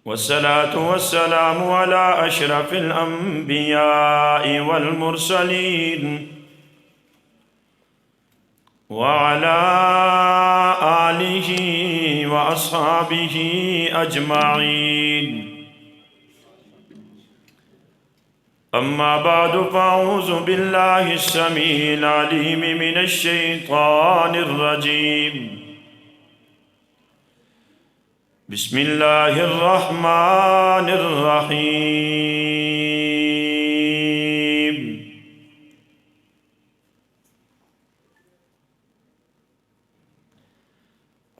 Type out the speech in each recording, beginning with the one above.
والصلاة والسلام على أشرف الأنبياء والمرسلين وعلى آله وأصحابه أجمعين. أما بعد فأعوذ بالله السميع العليم من الشيطان الرجيم. بسم الله الرحمن الرحيم.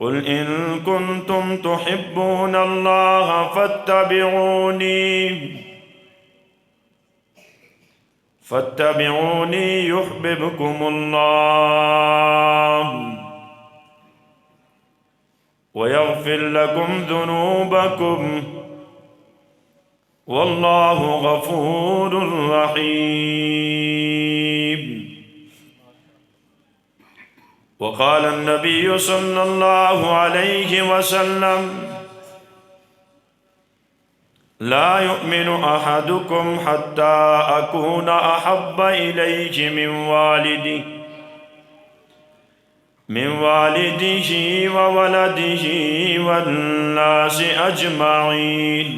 قل إن كنتم تحبون الله فاتبعوني يحببكم الله ويغفر لكم ذنوبكم والله غفور رحيم. وقال النبي صلى الله عليه وسلم: لا يؤمن أحدكم حتى أكون أحب إليه من والده وولده والناس أجمعين.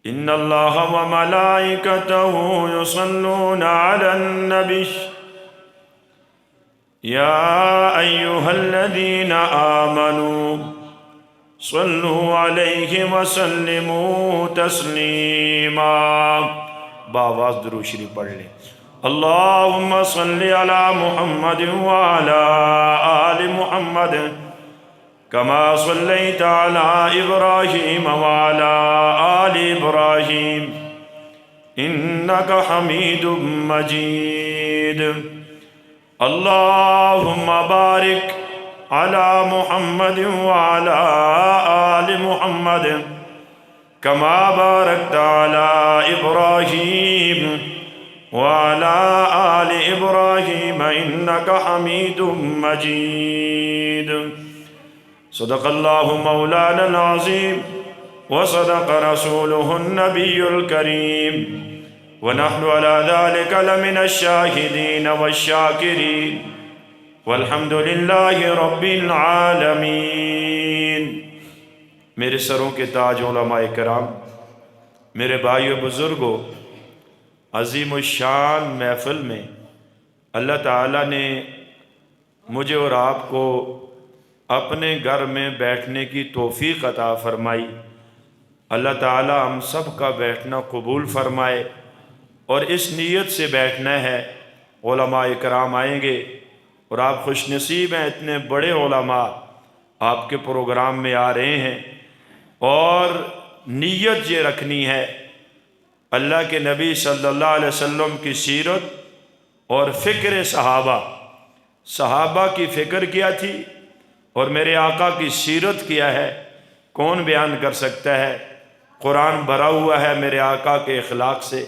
إن الله وملائكته يصلون على النبي يا أيها الذين آمنوا صلوا عليه وسلموا تسلیما. باواز درود شریف پڑھ لیں. اللہم صل علی محمد وعلی آل محمد کما صلیت علی ابراہیم وعلی آل ابراہیم انک حمید مجید. اللہم بارک علی محمد وعلی آل محمد کما بارکت علی ابراہیم وعلى آل إبراهيم إنك حميد مجيد. صدق الله مولانا العظيم وصدق رسوله النبي الكريم ونحن على ذلك لمن الشاهدين والشاكرين والحمد لله رب العالمين. میرے سروں کے تاج علماء کرام، میرے بھائیو بزرگوں، عظیم الشان محفل میں اللہ تعالیٰ نے مجھے اور آپ کو اپنے گھر میں بیٹھنے کی توفیق عطا فرمائی. اللہ تعالیٰ ہم سب کا بیٹھنا قبول فرمائے اور اس نیت سے بیٹھنا ہے. علماء کرام آئیں گے اور آپ خوش نصیب ہیں، اتنے بڑے علماء آپ کے پروگرام میں آ رہے ہیں اور نیت یہ رکھنی ہے اللہ کے نبی صلی اللہ علیہ وسلم کی سیرت اور فکر صحابہ کی فکر کیا تھی اور میرے آقا کی سیرت کیا ہے. کون بیان کر سکتا ہے؟ قرآن بھرا ہوا ہے میرے آقا کے اخلاق سے.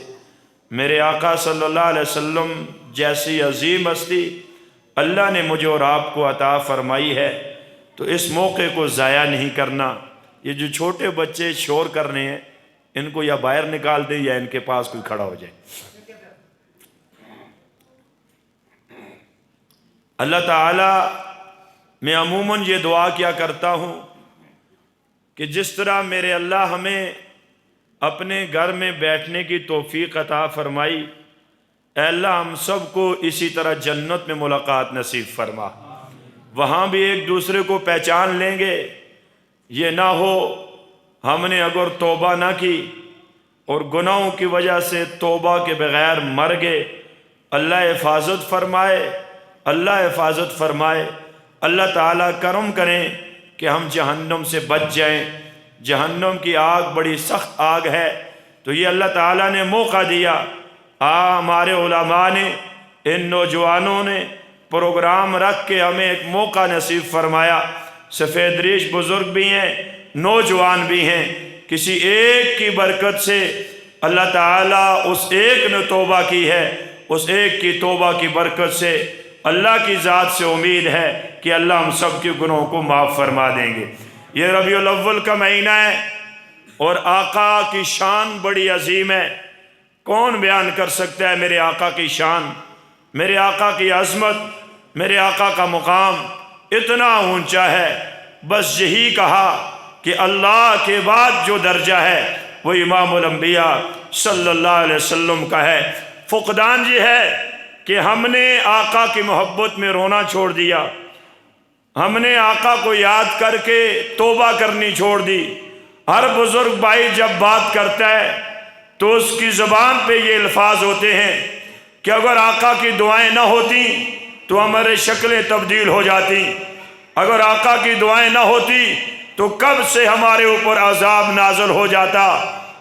میرے آقا صلی اللہ علیہ وسلم جیسی عظیم ہستی اللہ نے مجھے اور آپ کو عطا فرمائی ہے، تو اس موقع کو ضائع نہیں کرنا. یہ جو چھوٹے بچے شور کر رہے ہیں ان کو یا باہر نکال دیں یا ان کے پاس کوئی کھڑا ہو جائے. اللہ تعالیٰ میں عموماً یہ دعا کیا کرتا ہوں کہ جس طرح میرے اللہ ہمیں اپنے گھر میں بیٹھنے کی توفیق عطا فرمائی، اے اللہ ہم سب کو اسی طرح جنت میں ملاقات نصیب فرما. وہاں بھی ایک دوسرے کو پہچان لیں گے. یہ نہ ہو ہم نے اگر توبہ نہ کی اور گناہوں کی وجہ سے توبہ کے بغیر مر گئے. اللہ حفاظت فرمائے، اللہ حفاظت فرمائے. اللہ تعالیٰ کرم کریں کہ ہم جہنم سے بچ جائیں. جہنم کی آگ بڑی سخت آگ ہے، تو یہ اللہ تعالیٰ نے موقع دیا. ہمارے علماء نے، ان نوجوانوں نے پروگرام رکھ کے ہمیں ایک موقع نصیب فرمایا. سفید ریش بزرگ بھی ہیں، نوجوان بھی ہیں. کسی ایک کی برکت سے اللہ تعالیٰ اس ایک نے توبہ کی ہے، اس ایک کی توبہ کی برکت سے اللہ کی ذات سے امید ہے کہ اللہ ہم سب کے گناہوں کو معاف فرما دیں گے. یہ ربیع الاول کا مہینہ ہے اور آقا کی شان بڑی عظیم ہے۔ کون بیان کر سکتا ہے میرے آقا کی شان، میرے آقا کی عظمت، میرے آقا کا مقام اتنا اونچا ہے؟ بس یہی کہا کہ اللہ کے بعد جو درجہ ہے وہ امام الانبیاء صلی اللہ علیہ وسلم کا ہے۔ فقدان یہ ہے کہ ہم نے آقا کی محبت میں رونا چھوڑ دیا، ہم نے آقا کو یاد کر کے توبہ کرنی چھوڑ دی۔ ہر بزرگ بھائی جب بات کرتا ہے تو اس کی زبان پہ یہ الفاظ ہوتے ہیں کہ اگر آقا کی دعائیں نہ ہوتی تو ہمارے شکلیں تبدیل ہو جاتی، اگر آقا کی دعائیں نہ ہوتی تو کب سے ہمارے اوپر عذاب نازل ہو جاتا۔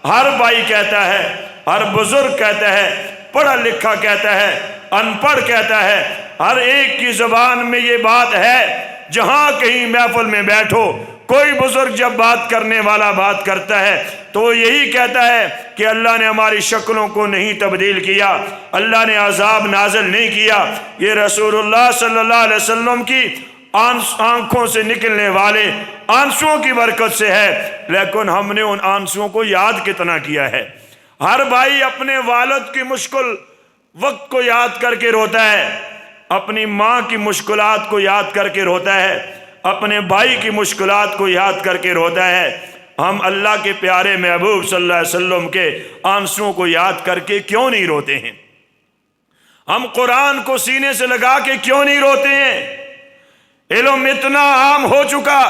ہر بھائی کہتا ہے، ہر بزرگ کہتا ہے، پڑھا لکھا کہتا ہے، ان پڑھ کہتا ہے، ہر ایک کی زبان میں یہ بات ہے۔ جہاں کہیں محفل میں بیٹھو، کوئی بزرگ جب بات کرنے والا بات کرتا ہے تو وہ یہی کہتا ہے کہ اللہ نے ہماری شکلوں کو نہیں تبدیل کیا، اللہ نے عذاب نازل نہیں کیا۔ یہ رسول اللہ صلی اللہ علیہ وسلم کی آنکھوں سے نکلنے والے آنسوؤں کی برکت سے ہے، لیکن ہم نے ان آنسوؤں کو یاد کتنا کیا ہے۔ ہر بھائی اپنے والد کی مشکل وقت کو یاد کر کے روتا ہے، اپنی ماں کی مشکلات کو یاد کر کے روتا ہے، اپنے بھائی کی مشکلات کو یاد کر کے روتا ہے۔ ہم اللہ کے پیارے محبوب صلی اللہ علیہ وسلم کے آنسوؤں کو یاد کر کے کیوں نہیں روتے ہیں؟ ہم قرآن کو سینے سے لگا کے کیوں نہیں روتے ہیں؟ علم اتنا عام ہو چکا،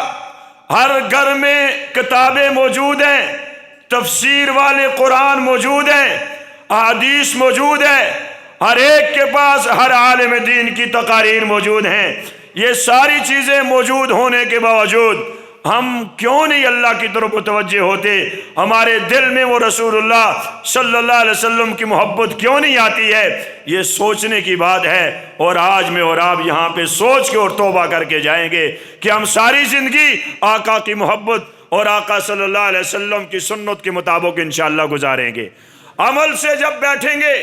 ہر گھر میں کتابیں موجود ہیں، تفسیر والے قرآن موجود ہیں، احادیث موجود ہے، ہر ایک کے پاس ہر عالم دین کی تقاریر موجود ہیں۔ یہ ساری چیزیں موجود ہونے کے باوجود ہم کیوں نہیں اللہ کی طرف متوجہ ہوتے؟ ہمارے دل میں وہ رسول اللہ صلی اللہ علیہ وسلم کی محبت کیوں نہیں آتی ہے؟ یہ سوچنے کی بات ہے، اور آج میں اور آپ یہاں پہ سوچ کے اور توبہ کر کے جائیں گے کہ ہم ساری زندگی آقا کی محبت اور آقا صلی اللہ علیہ وسلم کی سنت کے مطابق انشاءاللہ گزاریں گے۔ عمل سے جب بیٹھیں گے،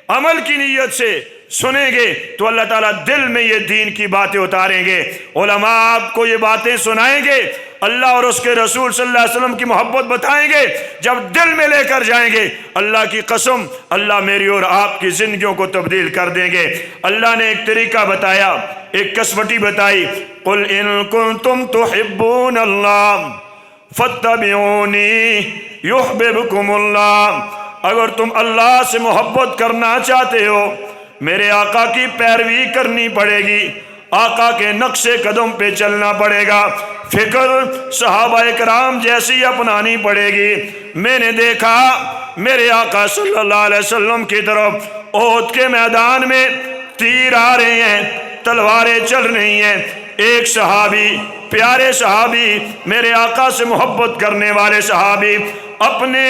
عمل کی نیت سے سنیں گے تو اللہ تعالیٰ دل میں یہ دین کی باتیں اتاریں گے، علماء آپ کو یہ باتیں سنائیں گے، اللہ اور اس کے رسول صلی اللہ علیہ وسلم کی محبت بتائیں گے۔ جب دل میں لے کر جائیں گے، اللہ کی قسم اللہ میری اور آپ کی زندگیوں کو تبدیل کر دیں گے۔ اللہ نے ایک طریقہ بتایا، ایک کسوٹی بتائی، قل ان کنتم تحبون اللہ فاتبعونی یحببکم اللہ۔ اگر تم اللہ سے محبت کرنا چاہتے ہو، میرے آقا کی پیروی کرنی پڑے گی، آقا کے نقش قدم پہ چلنا پڑے گا، فکر صحابہ کرام جیسی اپنانی پڑے گی۔ میں نے دیکھا میرے آقا صلی اللہ علیہ وسلم کی طرف احد کے میدان میں تیر آ رہے ہیں، تلواریں چل رہی ہیں، ایک صحابی، پیارے صحابی، میرے آقا سے محبت کرنے والے صحابی اپنے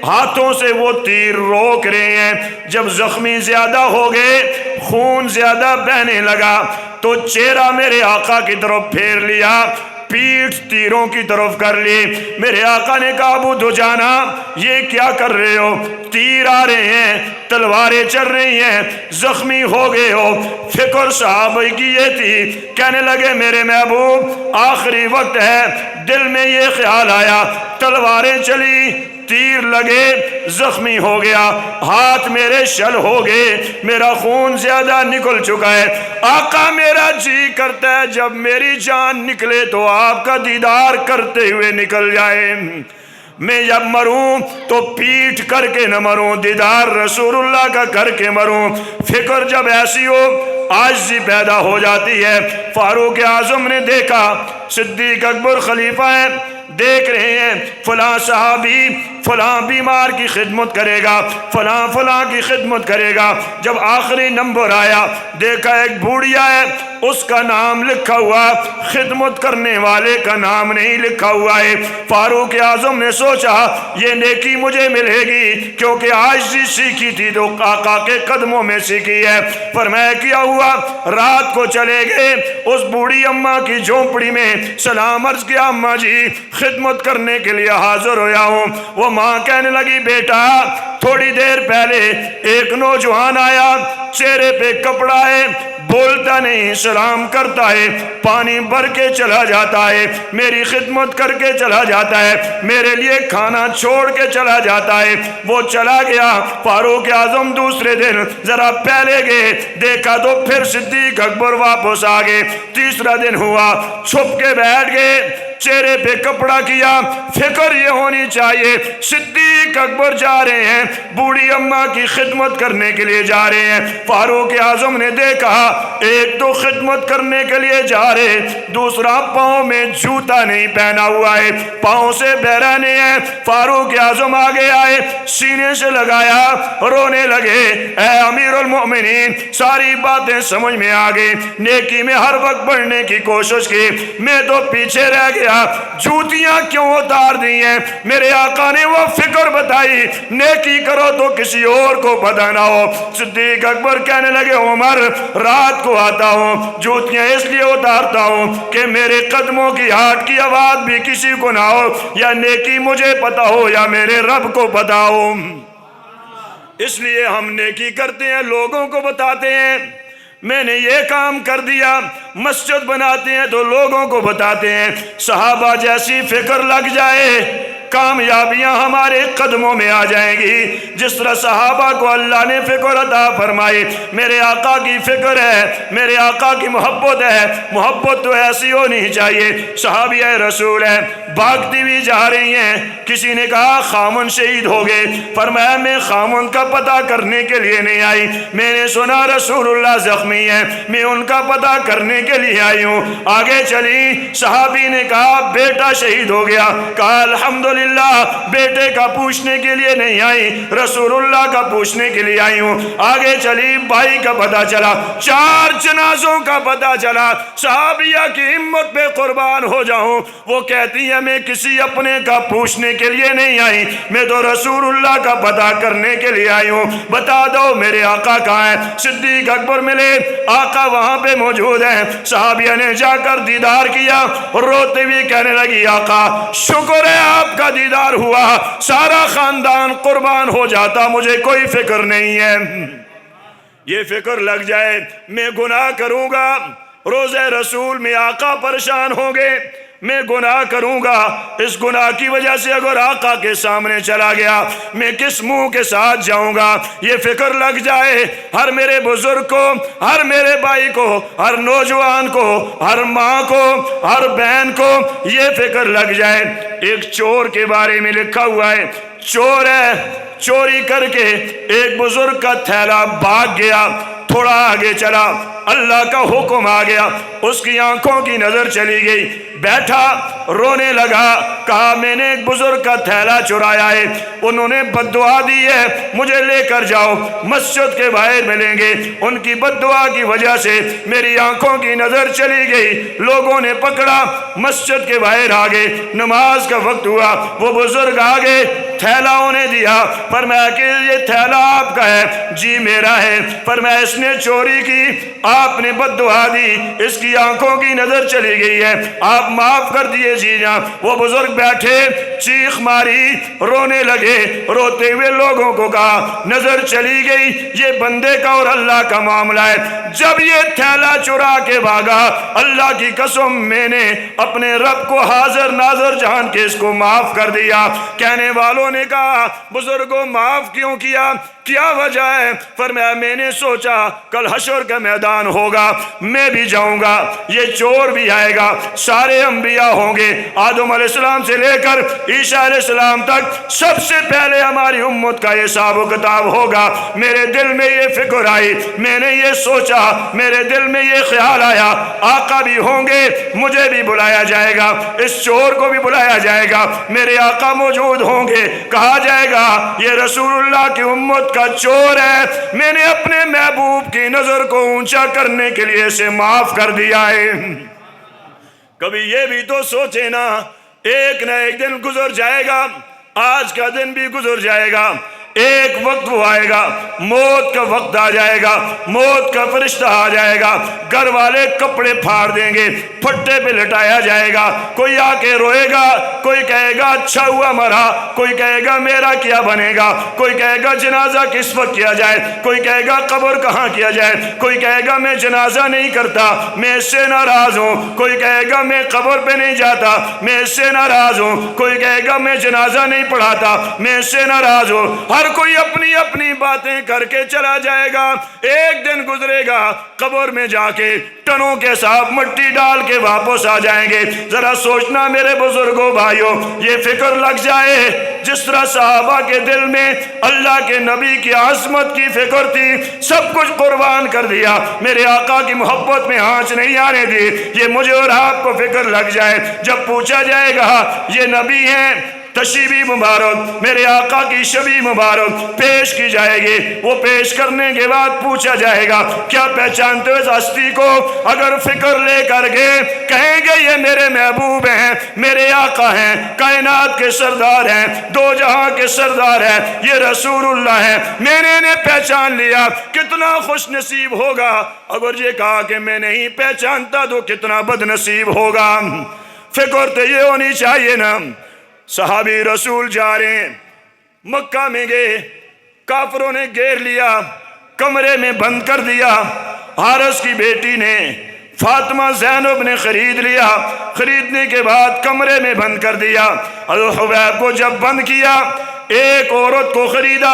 ہاتھوں سے وہ تیر روک رہے ہیں۔ جب زخمی زیادہ ہو گئے، خون زیادہ بہنے لگا تو چہرہ میرے آقا کی طرف پھیر لیا، پیٹھ تیروں کی طرف کر لی۔ میرے آقا نے کہا ابو دجانہ یہ کیا کر رہے ہو؟ تیر آ رہے ہیں، تلواریں چل رہی ہیں، زخمی ہو گئے ہو۔ فکر صحابہ کی یہ تھی، کہنے لگے میرے محبوب آخری وقت ہے، دل میں یہ خیال آیا، تلواریں چلی، تیر لگے، زخمی ہو گیا، ہاتھ میرے شل ہو گئے، میرا خون زیادہ نکل چکا ہے۔ آقا میرا جی کرتا ہے جب میری جان نکلے تو آپ کا دیدار کرتے ہوئے نکل جائے۔ میں جب مروں تو پیٹھ کر کے نہ مروں، دیدار رسول اللہ کا کر کے مروں۔ فکر جب ایسی ہو عاجزی پیدا ہو جاتی ہے۔ فاروق اعظم نے دیکھا، صدیق اکبر خلیفہ ہیں، دیکھ رہے ہیں فلاں صحابی فلاں بیمار کی خدمت کرے گا، فلاں فلاں کی خدمت کرے گا۔ جب آخری نمبر آیا، دیکھا ایک بوڑھیا ہے، اس کا نام لکھا ہوا، خدمت کرنے والے کا نام نہیں لکھا ہوا ہے۔ فاروق اعظم نے سوچا یہ نیکی مجھے ملے گی، کیونکہ عاجزی سیکھی تھی تو آقا کے قدموں میں سیکھی ہے۔ فرمایا کیا ہوا، رات کو چلے گئے اس بوڑھی اماں کی جھونپڑی میں، سلام عرض کیا اماں جی خدمت کرنے کے لیے حاضر ہویا ہوں۔ وہ ماں کہنے لگی بیٹا تھوڑی دیر پہلے ایک نوجوان آیا، چہرے پہ کپڑا ہے، بولتا نہیں، سلام کرتا ہے، پانی بھر کے چلا جاتا ہے، میری خدمت کر کے چلا جاتا ہے، میرے لیے کھانا چھوڑ کے چلا جاتا ہے۔ وہ چلا گیا، فاروق اعظم دوسرے دن ذرا پہلے گئے، دیکھا تو پھر صدیق اکبر واپس آ گئے۔ تیسرا دن ہوا، چھپ کے بیٹھ گئے، چہرے پہ کپڑا کیا، فکر یہ ہونی چاہیے صدیق اکبر جا رہے ہیں، بوڑھی اماں کی خدمت کرنے کے لیے جا رہے ہیں۔ فاروق اعظم نے دیکھا ایک تو خدمت کرنے کے لیے جا رہے، دوسرا پاؤں میں جوتا نہیں پہنا ہوا ہے، پاؤں سے بہرانے ہیں۔ فاروق اعظم آگے آئے، سینے سے لگایا، رونے لگے، اے امیر المؤمنین، ساری باتیں سمجھ میں آ گئی، نیکی میں ہر وقت بڑھنے کی کوشش کی، میں تو پیچھے رہ گیا، جوتیاں کیوں اتار دی ہیں؟ میرے آقا نے وہ فکر بتائی، نیکی کرو تو کسی اور کو پتہ نہ ہو۔ صدیق اکبر کہنے لگے عمر، رات کو آتا ہوں، جوتیاں اس لیے اتارتا ہوں کہ میرے قدموں کی ہارٹ کی آواز بھی کسی کو نہ ہو، یا نیکی مجھے پتہ ہو یا میرے رب کو پتہ ہو۔ اس لیے ہم نیکی کرتے ہیں، لوگوں کو بتاتے ہیں میں نے یہ کام کر دیا، مسجد بناتے ہیں تو لوگوں کو بتاتے ہیں۔ صحابہ جیسی فکر لگ جائے، کامیابیاں ہمارے قدموں میں آ جائیں گی، جس طرح صحابہ کو اللہ نے فکر عطا فرمائی۔ میرے آقا کی فکر ہے، میرے آقا کی محبت ہے، محبت تو ایسی ہونی چاہیے۔ صحابیہ رسول ہیں، بھاگتی ہوئی جا رہی ہیں، کسی نے کہا خامن شہید ہو گئے، فرمایا میں خامن کا پتہ کرنے کے لیے نہیں آئی، میں نے سنا رسول اللہ زخمی ہیں، میں ان کا پتہ کرنے کے لیے آئی ہوں۔ آگے چلی، صحابی نے کہا بیٹا شہید ہو گیا، کہا الحمدللہ، بیٹے کا پوچھنے کے لیے نہیں آئی، رسول اللہ کا پوچھنے کے لیے آئی ہوں۔ آگے چلی، بھائی کا پتہ چلا، 4 جنازوں کا پتہ چلا۔ صحابیہ کی ہمت پہ قربان ہو جاؤں، وہ کہتی ہے میں کسی اپنے کا پوچھنے کے لیے نہیں آئی، میں تو رسول اللہ کا پتہ کرنے کے لیے آئی ہوں، بتا دو میرے آقا کہاں ہے؟ صدیق اکبر ملے، آقا وہاں پہ موجود ہیں۔ صحابیہ نے جا کر دیدار کیا، روتے ہوئے کہنے لگی آقا شکر ہے آپ کا دیدار ہوا، سارا خاندان قربان ہو جاتا، مجھے کوئی فکر نہیں ہے۔ یہ فکر لگ جائے میں گناہ کروں گا، روزہ رسول میں آقا پریشان ہوں گے، میں گناہ کروں گا، اس گناہ کی وجہ سے اگر آقا کے سامنے چلا گیا میں کس منہ کے ساتھ جاؤں گا؟ یہ فکر لگ جائے ہر میرے بزرگ کو، ہر میرے بھائی کو، ہر نوجوان کو، ہر ماں کو، ہر بہن کو یہ فکر لگ جائے۔ ایک چور کے بارے میں لکھا ہوا ہے، چور ہے، چوری کر کے ایک بزرگ کا تھیلا بھاگ گیا، تھوڑا آگے چلا، اللہ کا حکم آ گیا، اس کی آنکھوں کی نظر چلی گئی، بیٹھا رونے لگا، کہا میں نے ایک بزرگ کا تھیلا چرایا ہے، انہوں نے بد دعا دی ہے، مجھے لے کر جاؤ، مسجد کے باہر ملیں گے، ان کی بد دعا کی وجہ سے میری آنکھوں کی نظر چلی گئی۔ لوگوں نے پکڑا، مسجد کے باہر آگے، نماز کا وقت ہوا، وہ بزرگ آگے، تھیلا انہیں دیا، فرمایا کہ یہ تھیلا آپ کا ہے؟ جی میرا ہے۔ فرمایا اس نے چوری کی، آپ نے بد دعا دی، اس کی آنکھوں کی نظر چلی گئی ہے، آپ معاف کر دیے جی نا۔ وہ بزرگ بیٹھے، چیخ ماری، رونے لگے، روتے ہوئے لوگوں کو کہا نظر چلی گئی، یہ بندے کا اور اللہ کا معاملہ ہے، جب یہ تھیلا چرا کے بھاگا، اللہ کی قسم میں نے اپنے رب کو حاضر ناظر جان کے اس کو معاف کر دیا۔ کہنے والوں نے کہا بزرگوں معاف کیوں کیا، کیا وجہ ہے؟ فرمایا میں نے سوچا کل حشر کا میدان ہوگا، میں بھی جاؤں گا، یہ چور بھی آئے گا، سارے انبیاء ہوں گے، آدم علیہ السلام سے لے کر عیسیٰ علیہ السلام تک سب سے پہلے ہماری امت کا حساب و کتاب ہوگا۔ میرے دل میں یہ فکر آئی، میں نے یہ سوچا، میرے دل میں یہ خیال آیا آقا بھی ہوں گے، مجھے بھی بلایا جائے گا، اس چور کو بھی بلایا جائے گا، میرے آقا موجود ہوں گے، کہا جائے گا یہ رسول اللہ کی امت کا چور ہے، میں نے اپنے محبوب کی نظر کو اونچا کرنے کے لیے اسے معاف کر دیا ہے۔ کبھی یہ بھی تو سوچے نا، ایک نہ ایک دن گزر جائے گا، آج کا دن بھی گزر جائے گا، ایک وقت وہ آئے گا، موت کا وقت آ جائے گا، موت کا فرشتہ آ جائے گا، گھر والے کپڑے پھاڑ دیں گے، پھٹے پہ لٹایا جائے گا، کوئی آ کے روئے گا، کوئی کہے گا اچھا ہوا مرا، کوئی کہے گا میرا کیا بنے گا، کوئی کہے گا جنازہ کس وقت کیا جائے، کوئی کہے گا قبر کہاں کیا جائے، کوئی کہے گا میں جنازہ نہیں کرتا، میں اس سے ناراض ہوں، کوئی کہے گا میں قبر پہ نہیں جاتا، میں اس سے ناراض ہوں، کوئی کہے گا میں جنازہ نہیں پڑھاتا، میں اس سے ناراض ہوں۔ ہر کوئی اپنی اپنی باتیں کر کے چلا جائے گا۔ ایک دن گزرے گا، قبر میں جا کے ٹنوں کے ساتھ مٹی ڈال کے واپس آ جائیں گے۔ ذرا سوچنا میرے بزرگوں بھائیوں، یہ فکر لگ جائے جس طرح صحابہ کے دل میں اللہ کے نبی کی عظمت کی فکر تھی، سب کچھ قربان کر دیا، میرے آقا کی محبت میں آنچ نہیں آنے دی۔ یہ مجھے اور آپ کو فکر لگ جائے، جب پوچھا جائے گا یہ نبی ہیں، تشریف مبارک، میرے آقا کی شبی مبارک پیش کی جائے گی، وہ پیش کرنے کے بعد پوچھا جائے گا کیا پہچانتے ہو اس ہستی کو؟ اگر فکر لے کر کے کہیں گے یہ میرے محبوب ہیں، میرے آقا ہیں، کائنات کے سردار ہیں، دو جہاں کے سردار ہیں، یہ رسول اللہ ہیں، میں نے پہچان لیا، کتنا خوش نصیب ہوگا۔ اگر یہ کہا کہ میں نہیں پہچانتا تو کتنا بد نصیب ہوگا۔ فکر تو یہ ہونی چاہیے نا۔ صحابی رسول جا رہے ہیں، مکہ میں گئے، کافروں نے گھیر لیا، کمرے میں بند کر دیا، حارث کی بیٹی نے فاطمہ زینب نے خرید لیا، خریدنے کے بعد کمرے میں بند کر دیا۔ الحبیب کو جب بند کیا، ایک عورت کو خریدا،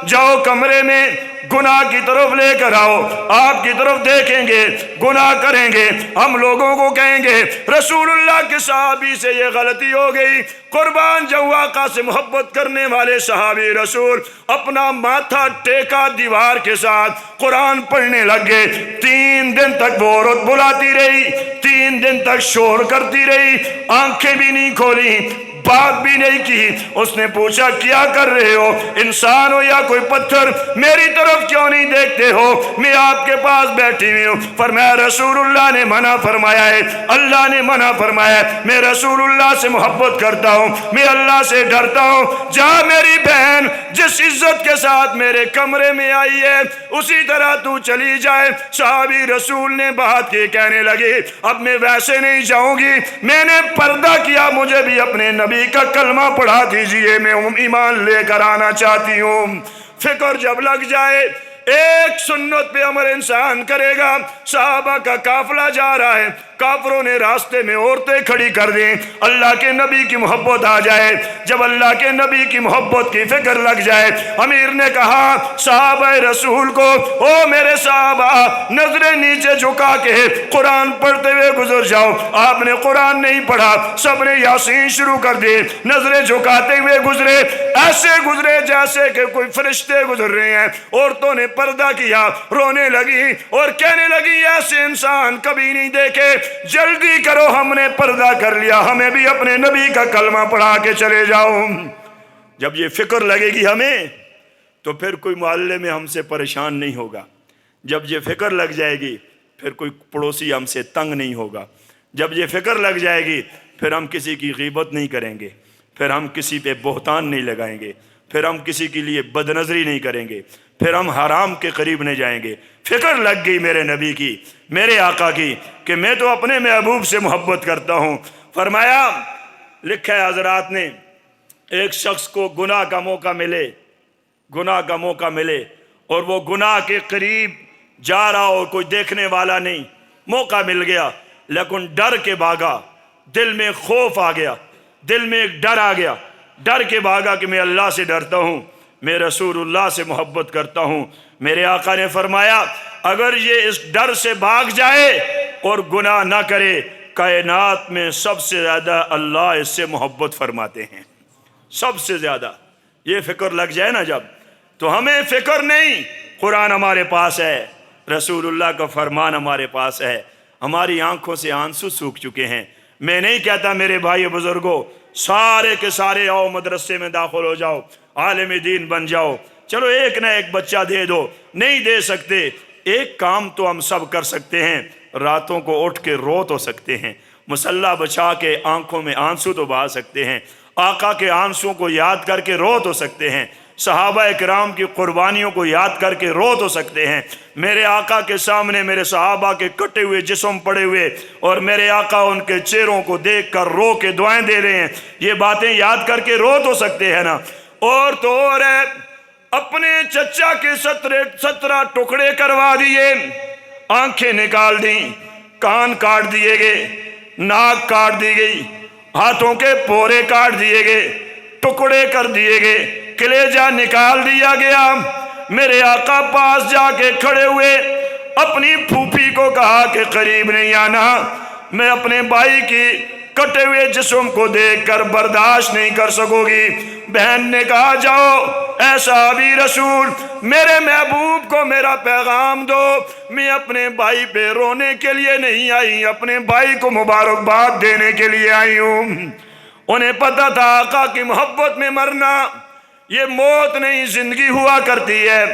جاؤ کمرے میں گناہ کی طرف لے کر آؤ، آپ کی طرف دیکھیں گے، گناہ کریں گے، ہم لوگوں کو کہیں گے رسول اللہ کے صحابی سے یہ غلطی ہو گئی۔ قربان جاؤں آقا سے محبت کرنے والے صحابی رسول اپنا ماتھا ٹیکا دیوار کے ساتھ قرآن پڑھنے لگ گئے۔ 3 دن تک وہ عورت بلاتی رہی، 3 دن تک شور کرتی رہی، آنکھیں بھی نہیں کھولی، بات بھی نہیں کی۔ اس نے پوچھا کیا کر رہے ہو، انسان ہو یا کوئی پتھر، میری طرف کیوں نہیں دیکھتے ہو، میں آپ کے پاس بیٹھی ہوئی ہوں۔ فرمایا رسول اللہ نے منع فرمایا ہے، اللہ نے منع فرمایا ہے، میں رسول اللہ سے محبت کرتا ہوں، میں اللہ سے ڈرتا ہوں۔ جا میری بہن، جس عزت کے ساتھ میرے کمرے میں آئی ہے اسی طرح تو چلی جائے۔ صحابی رسول نے بات کی، کہنے لگی اب میں ویسے نہیں جاؤں گی، میں نے پردہ کیا، مجھے بھی اپنے نبی کا کلمہ پڑھا دیجئے، میں ایمان لے کر آنا چاہتی ہوں۔ فکر جب لگ جائے، ایک سنت پہ عمل انسان کرے گا۔ صحابہ کا قافلہ جا رہا ہے، کافروں نے راستے میں عورتیں کھڑی کر دیں، اللہ کے نبی کی محبت آ جائے۔ جب اللہ کے نبی کی محبت کی فکر لگ جائے، امیر نے کہا صحابہ رسول کو، او میرے صحابہ نظریں نیچے جھکا کے قرآن پڑھتے ہوئے گزر جاؤ۔ آپ نے قرآن نہیں پڑھا، سب نے یاسین شروع کر دی، نظریں جھکاتے ہوئے گزرے، ایسے گزرے جیسے کہ کوئی فرشتے گزر رہے ہیں۔ عورتوں نے پردہ کیا، رونے لگی اور کہنے لگی ایسے انسان کبھی نہیں دیکھے، جلدی کرو، ہم نے پردہ کر لیا، ہمیں بھی اپنے نبی کا کلمہ پڑھا کے چلے جاؤ۔ جب یہ فکر لگے گی ہمیں تو پھر کوئی محلے میں ہم سے پریشان نہیں ہوگا۔ جب یہ فکر لگ جائے گی پھر کوئی پڑوسی ہم سے تنگ نہیں ہوگا۔ جب یہ فکر لگ جائے گی پھر ہم کسی کی غیبت نہیں کریں گے، پھر ہم کسی پہ بہتان نہیں لگائیں گے، پھر ہم کسی کے لیے بدنظری نہیں کریں گے، پھر ہم حرام کے قریب نہیں جائیں گے۔ فکر لگ گئی میرے نبی کی، میرے آقا کی، کہ میں تو اپنے محبوب سے محبت کرتا ہوں۔ فرمایا، لکھا ہے حضرات نے، ایک شخص کو گناہ کا موقع ملے اور وہ گناہ کے قریب جا رہا اور کوئی دیکھنے والا نہیں، موقع مل گیا لیکن ڈر کے بھاگا، دل میں خوف آ گیا، دل میں ایک ڈر آ گیا، ڈر کے بھاگا کہ میں اللہ سے ڈرتا ہوں، میں رسول اللہ سے محبت کرتا ہوں۔ میرے آقا نے فرمایا اگر یہ اس ڈر سے بھاگ جائے اور گناہ نہ کرے، کائنات میں سب سے زیادہ اللہ اس سے محبت فرماتے ہیں، سب سے زیادہ۔ یہ فکر لگ جائے نا جب، تو ہمیں فکر نہیں، قرآن ہمارے پاس ہے، رسول اللہ کا فرمان ہمارے پاس ہے، ہماری آنکھوں سے آنسو سوکھ چکے ہیں۔ میں نہیں کہتا میرے بھائی بزرگوں سارے کے سارے آؤ مدرسے میں داخل ہو جاؤ، عالم دین بن جاؤ، چلو ایک نہ ایک بچہ دے دو، نہیں دے سکتے، ایک کام تو ہم سب کر سکتے ہیں، راتوں کو اٹھ کے رو تو سکتے ہیں، مصلی بچا کے آنکھوں میں آنسو تو بہا سکتے ہیں، آقا کے آنسوں کو یاد کر کے رو تو سکتے ہیں۔ صحابہ کرام کی قربانیوں کو یاد کر کے رو تو سکتے ہیں، میرے آقا کے سامنے میرے صحابہ کے کٹے ہوئے جسم پڑے ہوئے اور میرے آقا ان کے چہروں کو دیکھ کر رو کے دعائیں دے رہے ہیں، یہ باتیں یاد کر کے رو تو سکتے ہیں نا۔ اور تو اور ہے، اپنے چچا کے 17 ٹکڑے کروا دیے، آنکھیں نکال دیں، کان کاٹ دیے گئے، ناک کاٹ دی گئی، ہاتھوں کے پورے کاٹ دیے گئے، ٹکڑے کر دیے گئے، کلیجہ نکال دیا گیا۔ میرے آقا پاس جا کے کھڑے ہوئے، اپنی پھوپھی کو کہا کہ قریب نہیں آنا، میں اپنے بھائی کی کٹے ہوئے جسم کو دیکھ کر برداشت نہیں کر سکو گی۔ بہن نے کہا جاؤ اے صحابی رسول، میرے محبوب کو میرا پیغام دو، میں اپنے بھائی پہ رونے کے لیے نہیں آئی، اپنے بھائی کو مبارکباد دینے کے لیے آئی ہوں۔ انہیں پتہ تھا آقا کی محبت میں مرنا یہ موت نہیں زندگی ہوا کرتی ہے۔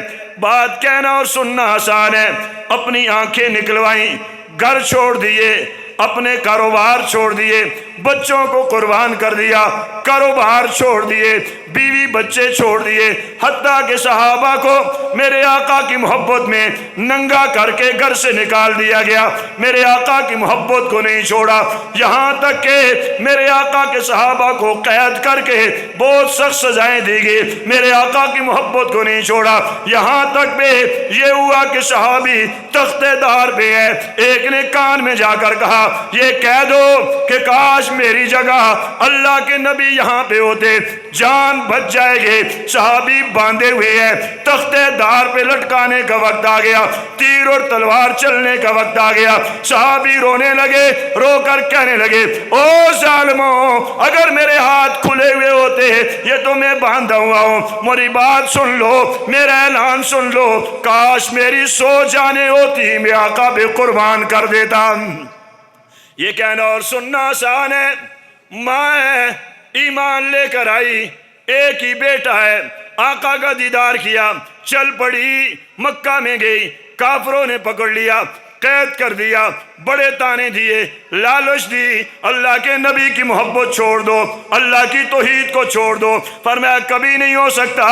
بات کہنا اور سننا آسان ہے، اپنی آنکھیں نکلوائیں، گھر چھوڑ دیے، اپنے کاروبار چھوڑ دیے، بچوں کو قربان کر دیا، کاروبار چھوڑ دیے، بیوی بچے چھوڑ دیے، حتیٰ کہ صحابہ کو میرے آقا کی محبت میں ننگا کر کے گھر سے نکال دیا گیا، میرے آقا کی محبت کو نہیں چھوڑا، یہاں تک کہ میرے آقا کے صحابہ کو قید کر کے بہت سخت سزائیں دی گئی، میرے آقا کی محبت کو نہیں چھوڑا، یہاں تک بھی یہ ہوا کہ صحابی تختہ دار پہ ہے، ایک نے کان میں جا کر کہا یہ کہہ دو کہ کاش میری جگہ اللہ کے نبی یہاں پہ ہوتے، جان بچ جائے گے۔ صحابی باندھے ہوئے ہیں، تختہ دار پہ لٹکانے کا وقت آ گیا، تیر اور تلوار چلنے کا وقت آ گیا، صحابی رونے لگے، رو کر کہنے لگے او ظالموں، اگر میرے ہاتھ کھلے ہوئے ہوتے یہ تو میں باندھا ہوا ہوں، میری بات سن لو، میرا اعلان سن لو، کاش میری 100 جانیں ہوتی میں آقا پہ قربان کر دیتا۔ یہ کہنا اور سننا آسان ہے، ماں ہے ایمان لے کر آئی، ایک ہی بیٹا ہے، آقا کا دیدار کیا، چل پڑی، مکہ میں گئی، کافروں نے پکڑ لیا، قید کر دیا، بڑے تانے دیے، لالچ دی، اللہ کے نبی کی محبت چھوڑ دو، اللہ کی توحید کو چھوڑ دو، فرمایا کبھی نہیں ہو سکتا،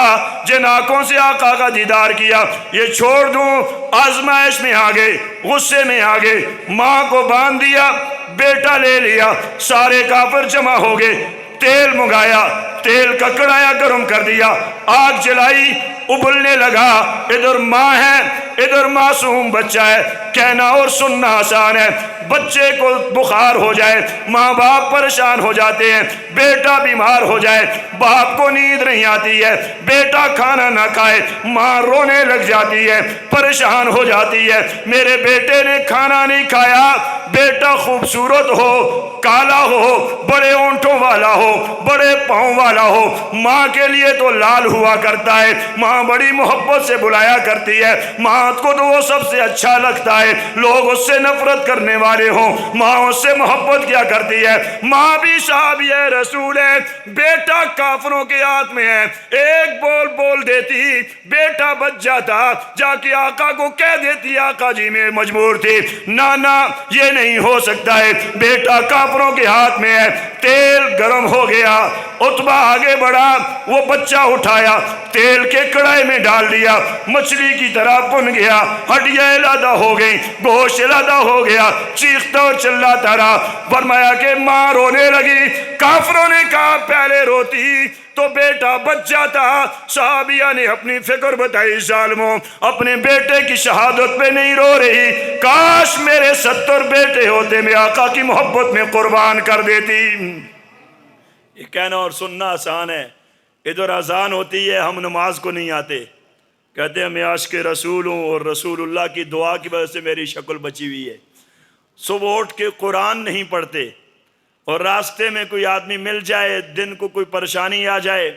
جن آنکھوں سے آقا کا دیدار کیا یہ چھوڑ دوں۔ آزمائش میں آگے، غصے میں آگے، ماں کو باندھ دیا، بیٹا لے لیا، سارے کافر جمع ہو گئے، تیل منگایا، تیل کا کڑایا گرم کر دیا، آگ جلائی، ابلنے لگا، ادھر ماں ہے، ادھر معصوم بچہ ہے، کہنا اور سننا آسان ہے، بچے کو بخار ہو جائے، ماں باپ پریشان ہو جاتے ہیں، بیٹا بیمار ہو جائے، باپ کو نیند نہیں آتی ہے، بیٹا کھانا نہ کھائے، ماں رونے لگ جاتی ہے، پریشان ہو جاتی ہے، میرے بیٹے نے کھانا نہیں کھایا، بیٹا خوبصورت ہو، کالا ہو، بڑے اونٹوں والا ہو، بڑے پاؤں والا ہو، ماں کے لیے تو لال ہوا کرتا ہے، ماں بڑی محبت سے بلایا کرتی ہے، ماں کو تو وہ سب سے اچھا لگتا ہے، لوگ اس سے نفرت کرنے والے ہوں، ماں اس سے محبت کیا کرتی ہے، ماں بھی صحابی ہے، رسول ہے، بیٹا کافروں کے ہاتھ میں ہے، ایک بول دیتی بیٹا بچ جاتا، جا کے آقا کو کہہ دیتی آقا جی میں مجبور تھی، نانا یہ نہیں ہو سکتا ہے، بیٹا کافروں کے ہاتھ میں ہے، تیل گرم ہو گیا، عتبہ آگے بڑھا، وہ بچہ اٹھایا، تیل کے کڑائی میں ڈال دیا، مچھلی کی طرح بن گیا، ہڈیاں علیحدہ ہو گئی، گوشت علیحدہ ہو گیا، چیختا اور چلاتا رہا، فرمایا کہ ماں رونے لگی، کافروں نے کہا پہلے روتی تو بیٹا بچ جاتا، صحابیہ نے اپنی فکر بتائی، ظالموں اپنے بیٹے کی شہادت پہ نہیں رو رہی، کاش میرے 70 بیٹے ہوتے میں آقا کی محبت میں قربان کر دیتی۔ یہ کہنا اور سننا آسان ہے، ادھر اذان ہوتی ہے، ہم نماز کو نہیں آتے، کہتے ہیں میں عاشق رسول ہوں اور رسول اللہ کی دعا کی وجہ سے میری شکل بچی ہوئی ہے، صبح اٹھ کے قرآن نہیں پڑھتے، اور راستے میں کوئی آدمی مل جائے، دن کو کوئی پریشانی آ جائے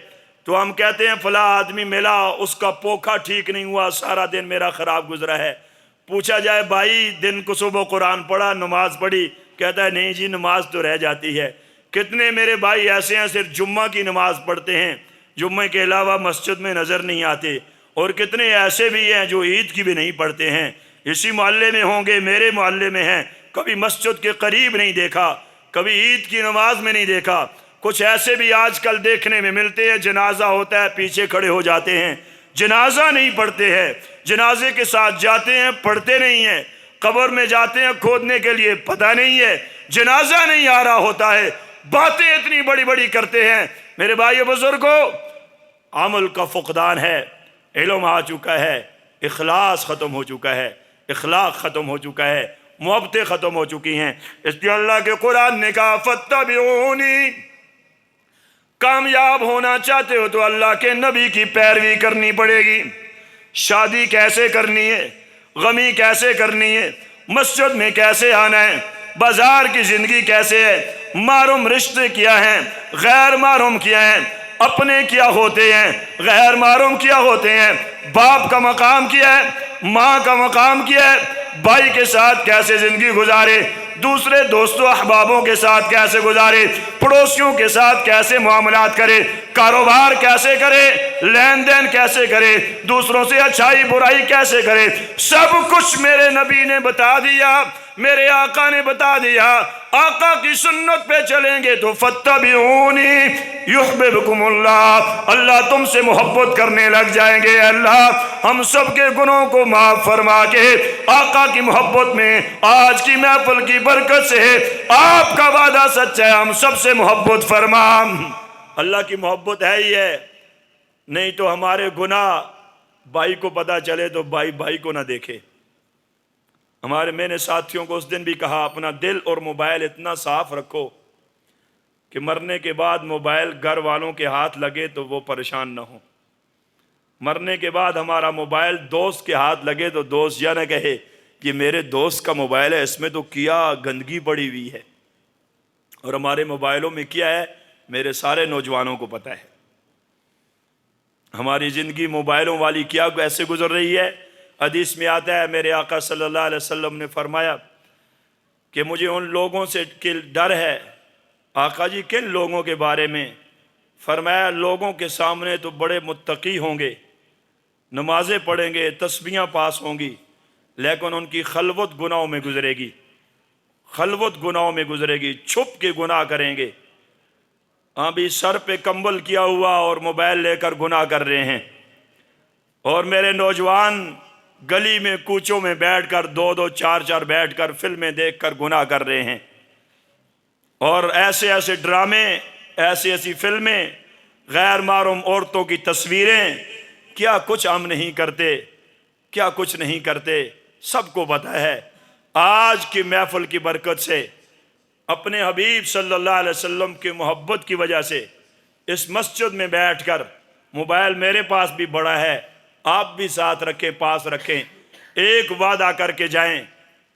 تو ہم کہتے ہیں فلاں آدمی ملا، اس کا پوکھا ٹھیک نہیں ہوا، سارا دن میرا خراب گزرا ہے، پوچھا جائے بھائی دن کو صبح قرآن پڑھا، نماز پڑھی، کہتا ہے نہیں جی نماز تو رہ جاتی ہے۔ کتنے میرے بھائی ایسے ہیں صرف جمعہ کی نماز پڑھتے ہیں، جمعہ کے علاوہ مسجد میں نظر نہیں آتے، اور کتنے ایسے بھی ہیں جو عید کی بھی نہیں پڑھتے ہیں، اسی محلے میں ہوں گے، میرے محلے میں ہیں، کبھی مسجد کے قریب نہیں دیکھا، کبھی عید کی نماز میں نہیں دیکھا، کچھ ایسے بھی آج کل دیکھنے میں ملتے ہیں، جنازہ ہوتا ہے پیچھے کھڑے ہو جاتے ہیں، جنازہ نہیں پڑھتے ہیں، جنازے کے ساتھ جاتے ہیں پڑھتے نہیں ہیں، قبر میں جاتے ہیں کھودنے کے لیے پتہ نہیں ہے، جنازہ نہیں آ رہا ہوتا ہے، باتیں اتنی بڑی بڑی کرتے ہیں۔ میرے بھائی بزرگوں، عمل کا فقدان ہے، علم آ چکا ہے، اخلاص ختم ہو چکا ہے، اخلاق ختم ہو چکا ہے، محبتیں ختم ہو چکی ہیں۔ اس لیے اللہ کے قرآن نے کہا فاتبعونی، کامیاب ہونا چاہتے ہو تو اللہ کے نبی کی پیروی کرنی پڑے گی۔ شادی کیسے کرنی ہے، غمی کیسے کرنی ہے، مسجد میں کیسے آنا ہے، بازار کی زندگی کیسے ہے، محرم رشتے کیا ہیں، غیر محرم کیا ہیں، اپنے کیا ہوتے ہیں، غیر محرم کیا ہوتے ہیں، باپ کا مقام کیا ہے، ماں کا مقام کیا ہے، بھائی کے ساتھ کیسے زندگی گزارے، دوسرے دوستوں احبابوں کے ساتھ کیسے گزارے، پڑوسیوں کے ساتھ کیسے معاملات کرے، کاروبار کیسے کرے، لین دین کیسے کرے، دوسروں سے اچھائی برائی کیسے کرے، سب کچھ میرے نبی نے بتا دیا، میرے آقا نے بتا دیا۔ آقا کی سنت پہ چلیں گے تو فاتبعونی یحببکم اللہ، اللہ تم سے محبت کرنے لگ جائیں گے۔ اللہ ہم سب کے گناہوں کو معاف فرما کے آقا کی محبت میں آج کی محفل کی برکت سے آپ کا وعدہ سچا ہے، ہم سب سے محبت فرما۔ اللہ کی محبت ہے ہی ہے، نہیں تو ہمارے گناہ بھائی کو پتہ چلے تو بھائی بھائی کو نہ دیکھے۔ میں نے ساتھیوں کو اس دن بھی کہا اپنا دل اور موبائل اتنا صاف رکھو کہ مرنے کے بعد موبائل گھر والوں کے ہاتھ لگے تو وہ پریشان نہ ہو، مرنے کے بعد ہمارا موبائل دوست کے ہاتھ لگے تو دوست یہ نہ کہے کہ میرے دوست کا موبائل ہے، اس میں تو کیا گندگی پڑی ہوئی ہے۔ اور ہمارے موبائلوں میں کیا ہے میرے سارے نوجوانوں کو پتہ ہے، ہماری زندگی موبائلوں والی کیا ایسے گزر رہی ہے۔ حدیث میں آتا ہے میرے آقا صلی اللہ علیہ وسلم نے فرمایا کہ مجھے ان لوگوں سے ڈر ہے۔ آقا جی کن لوگوں کے بارے میں؟ فرمایا لوگوں کے سامنے تو بڑے متقی ہوں گے، نمازیں پڑھیں گے، تسبیحاں پاس ہوں گی، لیکن ان کی خلوت گناہوں میں گزرے گی، خلوت گناہوں میں گزرے گی، چھپ کے گناہ کریں گے۔ ابھی سر پہ کمبل کیا ہوا اور موبائل لے کر گناہ کر رہے ہیں، اور میرے نوجوان گلی میں کوچوں میں بیٹھ کر دو دو چار چار بیٹھ کر فلمیں دیکھ کر گناہ کر رہے ہیں، اور ایسے ایسے ڈرامے، ایسی ایسی فلمیں، غیر محرم عورتوں کی تصویریں، کیا کچھ ہم نہیں کرتے، کیا کچھ نہیں کرتے، سب کو پتہ ہے۔ آج کی محفل کی برکت سے، اپنے حبیب صلی اللہ علیہ وسلم کی محبت کی وجہ سے اس مسجد میں بیٹھ کر، موبائل میرے پاس بھی بڑا ہے، آپ بھی ساتھ رکھیں، پاس رکھیں، ایک وعدہ کر کے جائیں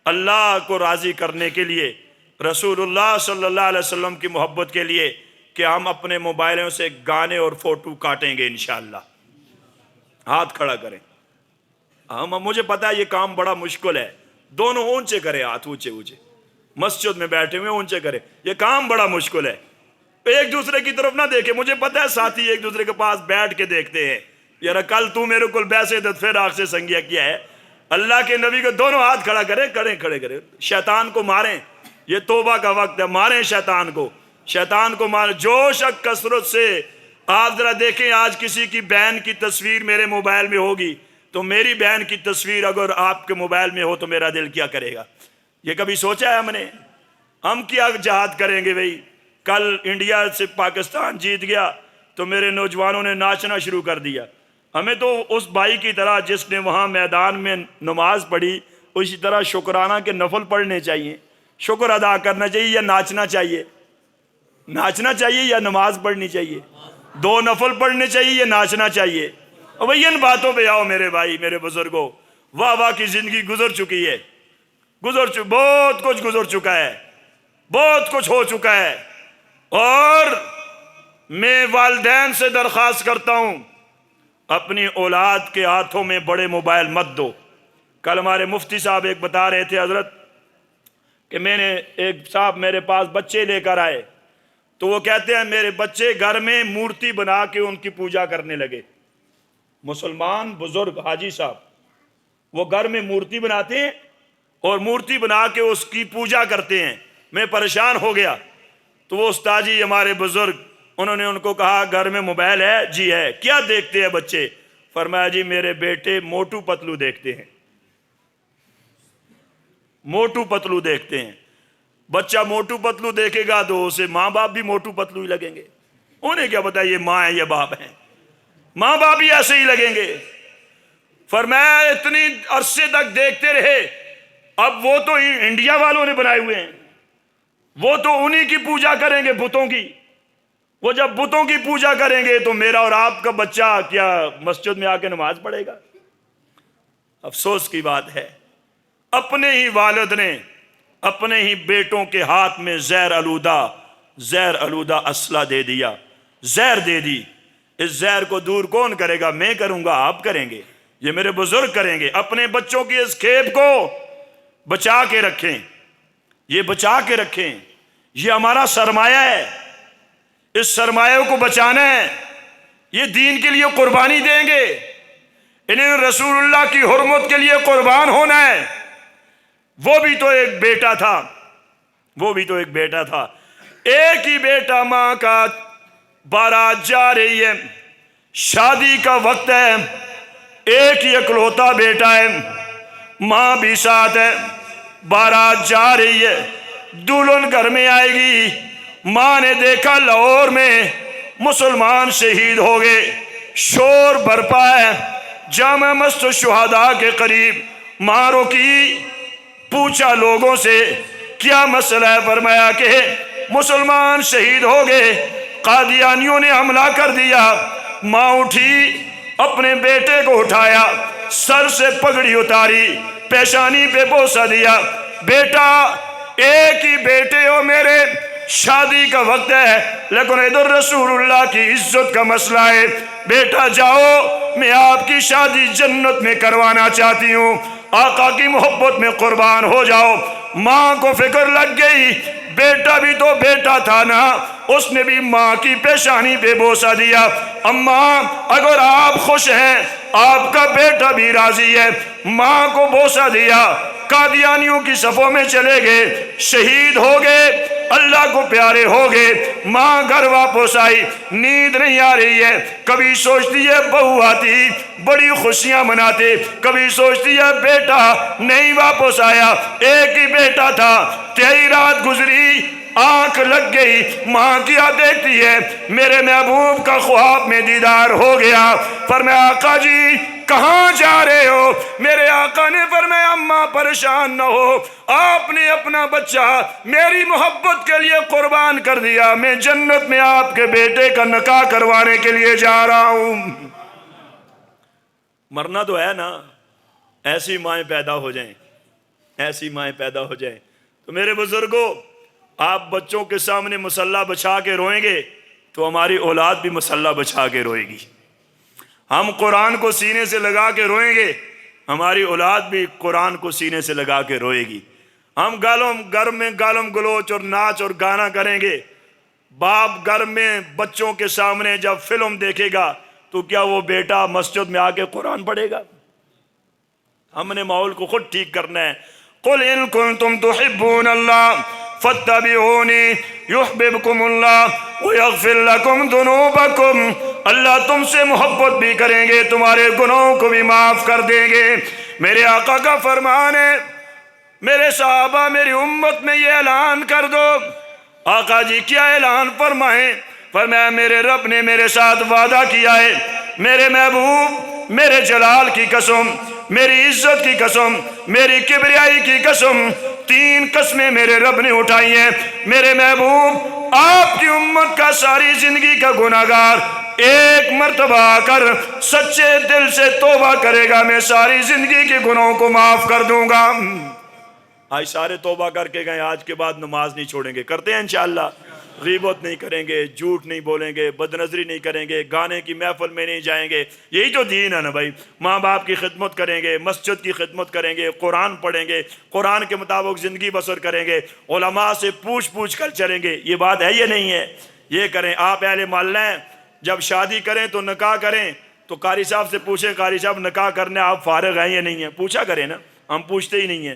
اللہ کو راضی کرنے کے لیے، رسول اللہ صلی اللہ علیہ وسلم کی محبت کے لیے، کہ ہم اپنے موبائلوں سے گانے اور فوٹو کاٹیں گے انشاءاللہ۔ ہاتھ کھڑا کریں۔ مجھے پتا ہے یہ کام بڑا مشکل ہے، دونوں اونچے کریں، ہاتھ اونچے اونچے، مسجد میں بیٹھے ہوئے اونچے کریں، یہ کام بڑا مشکل ہے۔ ایک دوسرے کی طرف نہ دیکھیں، مجھے پتا ہے ساتھی ایک دوسرے کے پاس بیٹھ کے دیکھتے ہیں، یار کل تو میرے کو بیسے تو پھر آنکھ سے سنگیا کیا ہے۔ اللہ کے نبی کو دونوں ہاتھ کھڑا کریں، کھڑے کریں، شیطان کو ماریں، یہ توبہ کا وقت ہے، ماریں شیطان کو ماریں، جوش اور کثرت سے۔ آپ ذرا دیکھیں آج کسی کی بہن کی تصویر میرے موبائل میں ہوگی تو میری بہن کی تصویر اگر آپ کے موبائل میں ہو تو میرا دل کیا کرے گا؟ یہ کبھی سوچا ہے ہم نے؟ ہم کیا جہاد کریں گے بھئی؟ کل انڈیا سے پاکستان جیت گیا تو میرے نوجوانوں نے ناچنا شروع کر دیا۔ ہمیں تو اس بھائی کی طرح جس نے وہاں میدان میں نماز پڑھی اسی طرح شکرانہ کے نفل پڑھنے چاہیے، شکر ادا کرنا چاہیے، یا ناچنا چاہیے؟ ناچنا چاہیے یا نماز پڑھنی چاہیے؟ دو نفل پڑھنے چاہیے یا ناچنا چاہیے؟ اور بھئی ان باتوں پہ آؤ میرے بھائی، میرے بزرگوں، واہ واہ کی زندگی گزر چکی ہے، بہت کچھ گزر چکا ہے، بہت کچھ ہو چکا ہے۔ اور میں والدین سے درخواست کرتا ہوں اپنی اولاد کے ہاتھوں میں بڑے موبائل مت دو۔ کل ہمارے مفتی صاحب ایک بتا رہے تھے حضرت کہ میں نے ایک صاحب میرے پاس بچے لے کر آئے تو وہ کہتے ہیں میرے بچے گھر میں مورتی بنا کے ان کی پوجا کرنے لگے۔ مسلمان بزرگ حاجی صاحب وہ گھر میں مورتی بناتے ہیں اور مورتی بنا کے اس کی پوجا کرتے ہیں۔ میں پریشان ہو گیا تو وہ استاد جی ہمارے بزرگ، انہوں نے ان کو کہا گھر میں موبائل ہے؟ جی ہے۔ کیا دیکھتے ہیں بچے؟ فرمایا جی میرے بیٹے موٹو پتلو دیکھتے ہیں، موٹو پتلو دیکھتے ہیں۔ بچہ موٹو پتلو دیکھے گا تو اسے ماں باپ بھی موٹو پتلو ہی لگیں گے، انہیں کیا پتا یہ ماں ہے یا باپ ہے، ماں باپ بھی ایسے ہی لگیں گے۔ فرمایا اتنی عرصے تک دیکھتے رہے، اب وہ تو انڈیا والوں نے بنائے ہوئے ہیں، وہ تو انہی کی پوجا کریں گے، بتوں کی۔ وہ جب بتوں کی پوجا کریں گے تو میرا اور آپ کا بچہ کیا مسجد میں آ کے نماز پڑھے گا؟ افسوس کی بات ہے، اپنے ہی والد نے اپنے ہی بیٹوں کے ہاتھ میں زہر آلودہ اسلحہ دے دیا، زہر دے دی۔ اس زہر کو دور کون کرے گا؟ میں کروں گا، آپ کریں گے، یہ میرے بزرگ کریں گے۔ اپنے بچوں کی اس کھیپ کو بچا کے رکھیں، یہ بچا کے رکھیں، یہ ہمارا سرمایہ ہے، اس سرمایہ کو بچانا ہے۔ یہ دین کے لیے قربانی دیں گے، انہیں رسول اللہ کی حرمت کے لیے قربان ہونا ہے۔ وہ بھی تو ایک بیٹا تھا، وہ بھی تو ایک بیٹا تھا، ایک ہی بیٹا، ماں کا بارات جا رہی ہے، شادی کا وقت ہے، ایک ہی اکلوتا بیٹا ہے، ماں بھی ساتھ ہے، بارات جا رہی ہے، دلہن گھر میں آئے گی۔ ماں نے دیکھا لاہور میں مسلمان شہید ہو گئے، شور برپا ہے جامع مسجد الشہداء کے قریب۔ ماں رکی، پوچھا لوگوں سے کیا مسئلہ ہے؟ فرمایا کہ مسلمان شہید ہو گئے، قادیانیوں نے حملہ کر دیا۔ ماں اٹھی، اپنے بیٹے کو اٹھایا، سر سے پگڑی اتاری، پیشانی پہ بوسہ دیا۔ بیٹا، ایک ہی بیٹے ہو میرے، شادی کا وقت ہے لیکن ادھر رسول اللہ کی عزت کا مسئلہ ہے، بیٹا جاؤ، میں آپ کی شادی جنت میں کروانا چاہتی ہوں، آقا کی محبت میں قربان ہو جاؤ۔ ماں کو فکر لگ گئی، بیٹا بھی تو بیٹا تھا نا، اس نے بھی ماں کی پیشانی پہ بوسہ دیا۔ اماں اگر آپ خوش ہیں، آپ کا بیٹا بھی راضی ہے۔ ماں کو بوسہ دیا، قادیانیوں کی صفوں میں چلے گئے، شہید ہو گئے، اللہ کو پیارے ہو گئے۔ ماں گھر واپس آئی، نیند نہیں آ رہی ہے، کبھی سوچتی ہے بہو آتی بڑی خوشیاں مناتے، کبھی سوچتی ہے بیٹا نہیں واپس آیا، ایک ہی بیٹا تھا، تیری رات گزری، آنکھ لگ گئی۔ ماں کیا دیکھتی ہے؟ میرے محبوب کا خواب میں دیدار ہو گیا۔ فرمایا آقا جی کہاں جا رہے ہو؟ میرے آقا نے فرمایا اماں پریشان نہ ہو، آپ نے اپنا بچہ میری محبت کے لیے قربان کر دیا، میں جنت میں آپ کے بیٹے کا نکاح کروانے کے لیے جا رہا ہوں۔ مرنا تو ہے نا، ایسی مائیں پیدا ہو جائیں، ایسی مائیں پیدا ہو جائیں۔ تو میرے بزرگوں، آپ بچوں کے سامنے مصلی بچھا کے روئیں گے تو ہماری اولاد بھی مصلی بچھا کے روئے گی۔ ہم قرآن کو سینے سے لگا کے روئیں گے، ہماری اولاد بھی قرآن کو سینے سے لگا کے روئے گی۔ ہم گھر میں گالم گلوچ اور ناچ اور گانا کریں گے، باپ گھر میں بچوں کے سامنے جب فلم دیکھے گا تو کیا وہ بیٹا مسجد میں آ کے قرآن پڑھے گا؟ ہم نے ماحول کو خود ٹھیک کرنا ہے۔ قُلْ إِن كُنْتُمْ تُحِبُّونَ اللَّهَ فَاتَّبِعُونِي يُحْبِبْكُمُ اللَّهُ وَيَغْفِرْ لَكُمْ ذُنُوبَكُمْ۔ اللہ تم سے محبت بھی کریں گے، تمہارے گناہوں کو بھی معاف کر دیں گے۔ میرے آقا کا فرمان ہے، میرے صحابہ میری امت میں یہ اعلان کر دو۔ آقا جی کیا اعلان فرمائیں؟ فرمایا میرے رب نے میرے ساتھ وعدہ کیا ہے، میرے محبوب میرے جلال کی قسم، میری عزت کی قسم، میری کبریائی کی قسم، 3 قسمیں میرے رب نے اٹھائی ہیں۔ میرے محبوب آپ کی امت کا ساری زندگی کا گناہگار ایک مرتبہ آ کر سچے دل سے توبہ کرے گا، میں ساری زندگی کے گناہوں کو معاف کر دوں گا۔ آج سارے توبہ کر کے گئے، آج کے بعد نماز نہیں چھوڑیں گے، کرتے ہیں انشاءاللہ، غیبت نہیں کریں گے، جھوٹ نہیں بولیں گے، بدنظری نہیں کریں گے، گانے کی محفل میں نہیں جائیں گے۔ یہی تو دین ہے نا بھائی، ماں باپ کی خدمت کریں گے، مسجد کی خدمت کریں گے، قرآن پڑھیں گے، قرآن کے مطابق زندگی بسر کریں گے، علماء سے پوچھ کر چلیں گے۔ یہ بات ہے یہ نہیں ہے؟ یہ کریں۔ آپ اہل محلہ ہیں، جب شادی کریں تو نکاح کریں تو قاری صاحب سے پوچھیں، قاری صاحب نکاح کرنے آپ فارغ ہیں یا نہیں ہیں؟ پوچھا کریں نا، ہم پوچھتے ہی نہیں ہیں۔